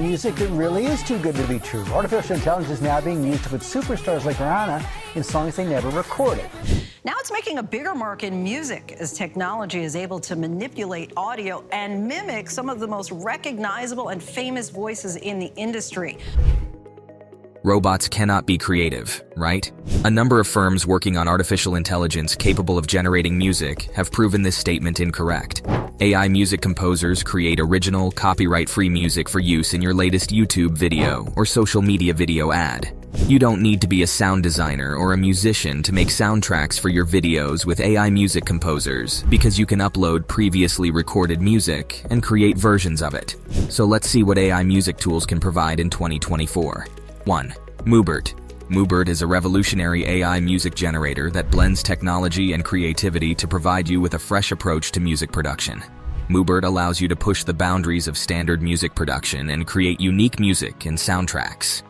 music that really is too good to be true. Artificial intelligence is now being used to put superstars like Rihanna in songs they never recorded. Now it's making a bigger mark in music as technology is able to manipulate audio and mimic some of the most recognizable and famous voices in the industry. Robots cannot be creative, right? A number of firms working on artificial intelligence capable of generating music have proven this statement incorrect. AI music composers create original, copyright-free music for use in your latest YouTube video or social media video ad. You don't need to be a sound designer or a musician to make soundtracks for your videos with AI music composers because you can upload previously recorded music and create versions of it. So let's see what AI music tools can provide in 2024. 1. Mubert. Mubert is a revolutionary AI music generator that blends technology and creativity to provide you with a fresh approach to music production. Mubert allows you to push the boundaries of standard music production and create unique music and soundtracks.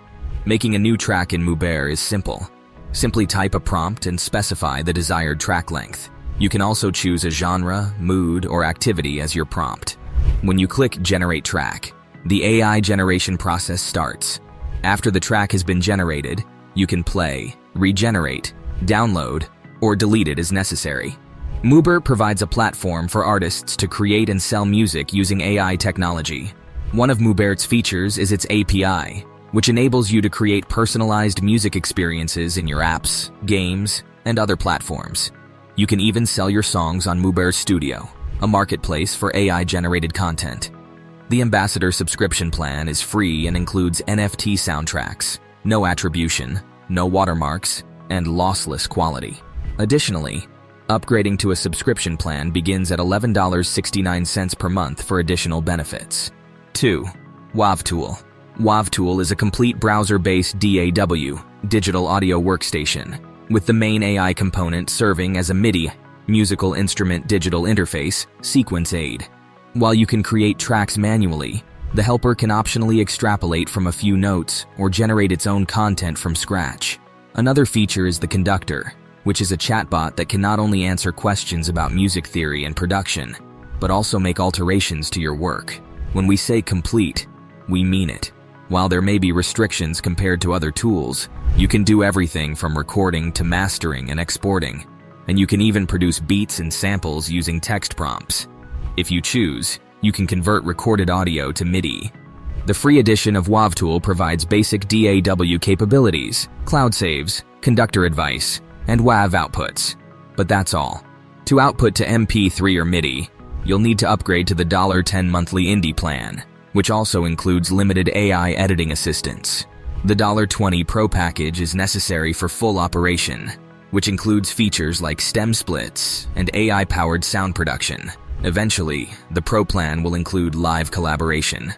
Making a new track in Mubert is simple. Simply type a prompt and specify the desired track length. You can also choose a genre, mood, or activity as your prompt. When you click Generate Track, the AI generation process starts. After the track has been generated, you can play, regenerate, download, or delete it as necessary. Mubert provides a platform for artists to create and sell music using AI technology. One of Mubert's features is its API, which enables you to create personalized music experiences in your apps, games, and other platforms. You can even sell your songs on Magenta Studio, a marketplace for AI-generated content. The Ambassador subscription plan is free and includes NFT soundtracks, no attribution, no watermarks, and lossless quality. Additionally, upgrading to a subscription plan begins at $11.69 per month for additional benefits. 2. Wavtool. Wavtool is a complete browser-based DAW, digital audio workstation, with the main AI component serving as a MIDI, musical instrument digital interface, sequence aid. While you can create tracks manually, the helper can optionally extrapolate from a few notes or generate its own content from scratch. Another feature is the Conductor, which is a chatbot that can not only answer questions about music theory and production, but also make alterations to your work. When we say complete, we mean it. While there may be restrictions compared to other tools, you can do everything from recording to mastering and exporting, and you can even produce beats and samples using text prompts. If you choose, you can convert recorded audio to MIDI. The free edition of Wavtool provides basic DAW capabilities, cloud saves, conductor advice, and WAV outputs. But that's all. To output to MP3 or MIDI, you'll need to upgrade to the $10 monthly indie plan, which also includes limited AI editing assistance. The $20 Pro package is necessary for full operation, which includes features like stem splits and AI-powered sound production. Eventually, the Pro plan will include live collaboration.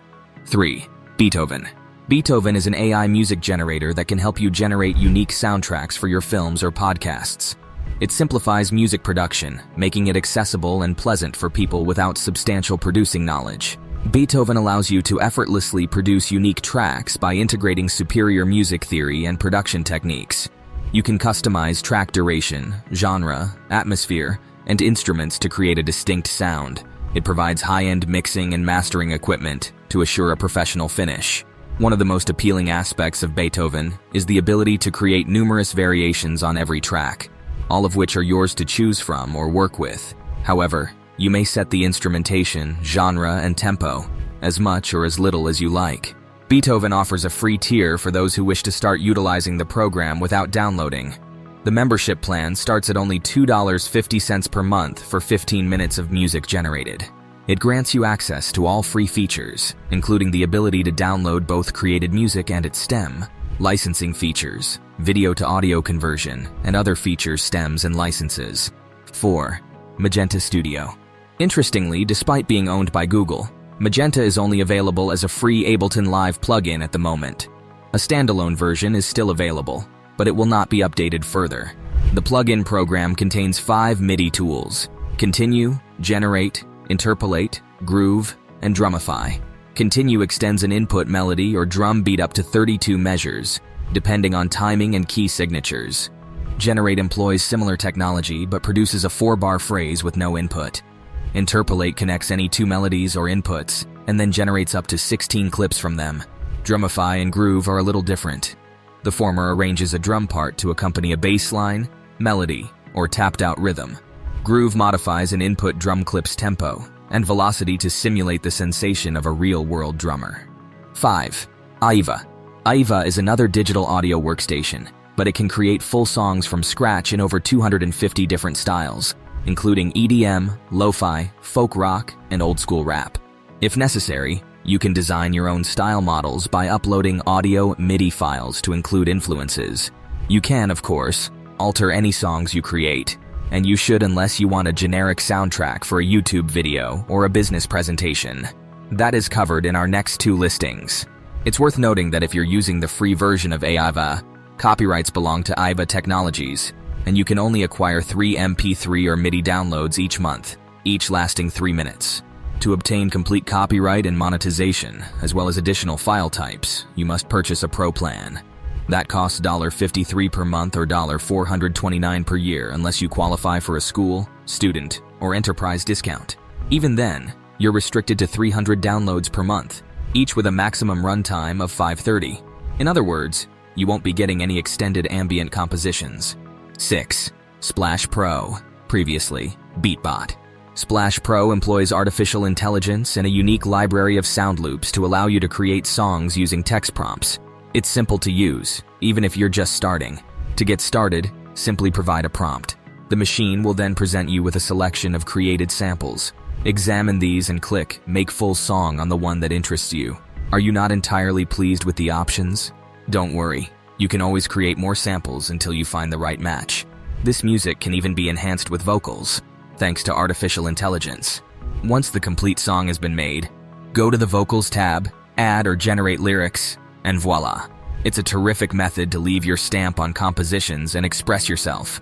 3. Beatoven. Beatoven is an AI music generator that can help you generate unique soundtracks for your films or podcasts. It simplifies music production, making it accessible and pleasant for people without substantial producing knowledge. Beatoven allows you to effortlessly produce unique tracks by integrating superior music theory and production techniques. You can customize track duration, genre, atmosphere, and instruments to create a distinct sound. It provides high-end mixing and mastering equipment to assure a professional finish. One of the most appealing aspects of Beatoven is the ability to create numerous variations on every track, all of which are yours to choose from or work with. However, you may set the instrumentation, genre, and tempo as much or as little as you like. Beatoven offers a free tier for those who wish to start utilizing the program without downloading. The membership plan starts at only $2.50 per month for 15 minutes of music generated. It grants you access to all free features, including the ability to download both created music and its stem, licensing features, video-to-audio conversion, and other features, stems, and licenses. 4. Magenta Studio. Interestingly, despite being owned by Google, Magenta is only available as a free Ableton Live plugin at the moment. A standalone version is still available, but it will not be updated further. The plugin program contains 5 MIDI tools: Continue, Generate, Interpolate, Groove, and Drumify. Continue extends an input melody or drum beat up to 32 measures, depending on timing and key signatures. Generate employs similar technology but produces a 4-bar phrase with no input. Interpolate connects any 2 melodies or inputs and then generates up to 16 clips from them. Drumify and Groove are a little different. The former arranges a drum part to accompany a bass line, melody, or tapped-out rhythm. Groove modifies an input drum clip's tempo and velocity to simulate the sensation of a real-world drummer. 5. Aiva. Aiva is another digital audio workstation, but it can create full songs from scratch in over 250 different styles, including EDM, lo-fi, folk rock, and old-school rap. If necessary, you can design your own style models by uploading audio MIDI files to include influences. You can, of course, alter any songs you create, and you should unless you want a generic soundtrack for a YouTube video or a business presentation. That is covered in our next 2 listings. It's worth noting that if you're using the free version of Aiva, copyrights belong to Aiva Technologies, and you can only acquire 3 MP3 or MIDI downloads each month, each lasting 3 minutes. To obtain complete copyright and monetization, as well as additional file types, you must purchase a Pro plan. That costs $53 per month or $429 per year unless you qualify for a school, student, or enterprise discount. Even then, you're restricted to 300 downloads per month, each with a maximum runtime of 530. In other words, you won't be getting any extended ambient compositions. 6. Splash Pro, previously Beatbot. Splash Pro employs artificial intelligence and a unique library of sound loops to allow you to create songs using text prompts. It's simple to use, even if you're just starting. To get started, simply provide a prompt. The machine will then present you with a selection of created samples. Examine these and click Make Full Song on the one that interests you. Are you not entirely pleased with the options? Don't worry, you can always create more samples until you find the right match. This music can even be enhanced with vocals, thanks to artificial intelligence. Once the complete song has been made, go to the Vocals tab, add or generate lyrics, and voila. It's a terrific method to leave your stamp on compositions and express yourself.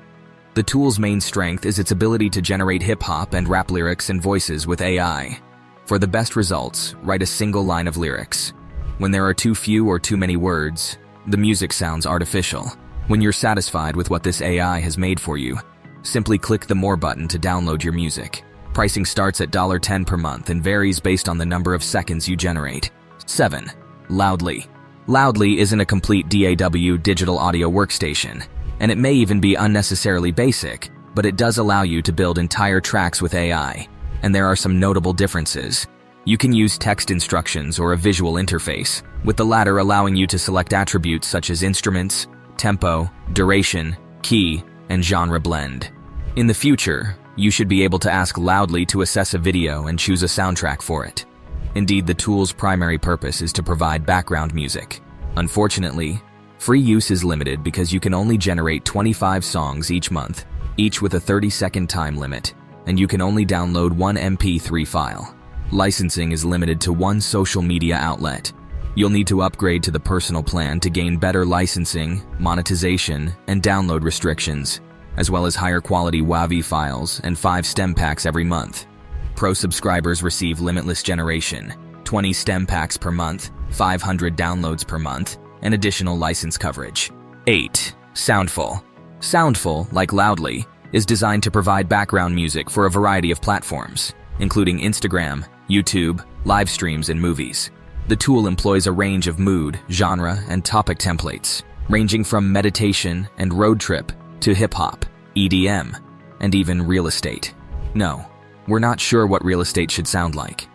The tool's main strength is its ability to generate hip-hop and rap lyrics and voices with AI. For the best results, write a single line of lyrics. When there are too few or too many words, the music sounds artificial. When you're satisfied with what this AI has made for you, simply click the More button to download your music. Pricing starts at $10 per month and varies based on the number of seconds you generate. 7. Loudly. Loudly isn't a complete DAW digital audio workstation, and it may even be unnecessarily basic, but it does allow you to build entire tracks with AI, and there are some notable differences. You can use text instructions or a visual interface, with the latter allowing you to select attributes such as instruments, tempo, duration, key, and genre blend. In the future, you should be able to ask Loudly to assess a video and choose a soundtrack for it. Indeed, the tool's primary purpose is to provide background music. Unfortunately, free use is limited because you can only generate 25 songs each month, each with a 30-second time limit, and you can only download 1 MP3 file. Licensing is limited to 1 social media outlet. You'll need to upgrade to the personal plan to gain better licensing, monetization, and download restrictions, as well as higher quality WAV files and 5 stem packs every month. Pro subscribers receive limitless generation, 20 stem packs per month, 500 downloads per month, and additional license coverage. 8. Soundful. Soundful, like Loudly, is designed to provide background music for a variety of platforms, including Instagram, YouTube, live streams, and movies. The tool employs a range of mood, genre, and topic templates, ranging from meditation and road trip to hip-hop, EDM, and even real estate. No, we're not sure what real estate should sound like.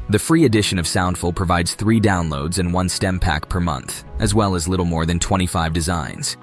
The free edition of Soundful provides 3 downloads and 1 stem pack per month, as well as little more than 25 designs.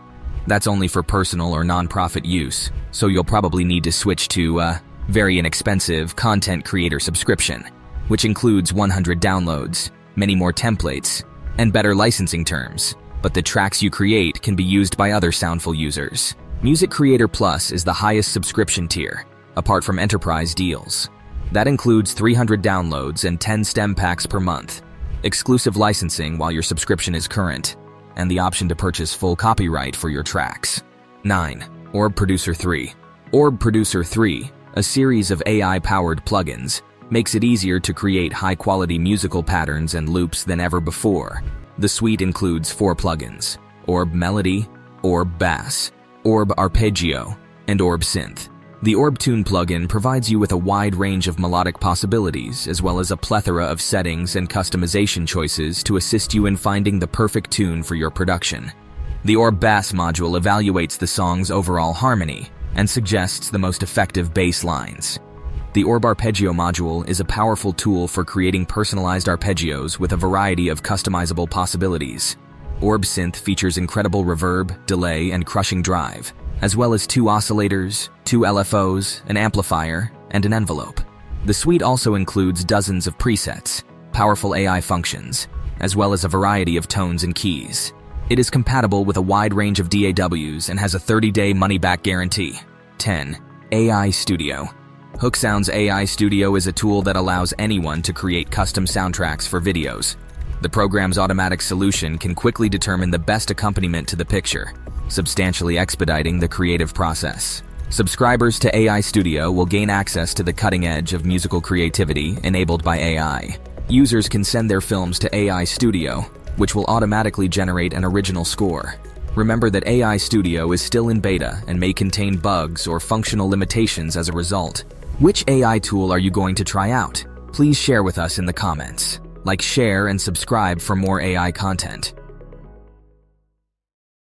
That's only for personal or non-profit use, so you'll probably need to switch to a very inexpensive content creator subscription, which includes 100 downloads, many more templates, and better licensing terms, but the tracks you create can be used by other Soundful users. Music Creator Plus is the highest subscription tier, apart from enterprise deals. That includes 300 downloads and 10 stem packs per month, exclusive licensing while your subscription is current, and the option to purchase full copyright for your tracks. 9. Orb Producer 3. Orb Producer 3, a series of AI-powered plugins, makes it easier to create high-quality musical patterns and loops than ever before. The suite includes 4 plugins: Orb Melody, Orb Bass, Orb Arpeggio, and Orb Synth. The Orb Tune plugin provides you with a wide range of melodic possibilities, as well as a plethora of settings and customization choices to assist you in finding the perfect tune for your production. The Orb Bass module evaluates the song's overall harmony and suggests the most effective bass lines. The Orb Arpeggio module is a powerful tool for creating personalized arpeggios with a variety of customizable possibilities. Orb Synth features incredible reverb, delay, and crushing drive, as well as 2 oscillators, 2 LFOs, an amplifier, and an envelope. The suite also includes dozens of presets, powerful AI functions, as well as a variety of tones and keys. It is compatible with a wide range of DAWs and has a 30-day money-back guarantee. 10. AI Studio. HookSound's AI Studio is a tool that allows anyone to create custom soundtracks for videos. The program's automatic solution can quickly determine the best accompaniment to the picture, substantially expediting the creative process. Subscribers to AI Studio will gain access to the cutting edge of musical creativity enabled by AI. Users can send their films to AI Studio, which will automatically generate an original score. Remember that AI Studio is still in beta and may contain bugs or functional limitations as a result. Which AI tool are you going to try out? Please share with us in the comments. Like, share, and subscribe for more AI content.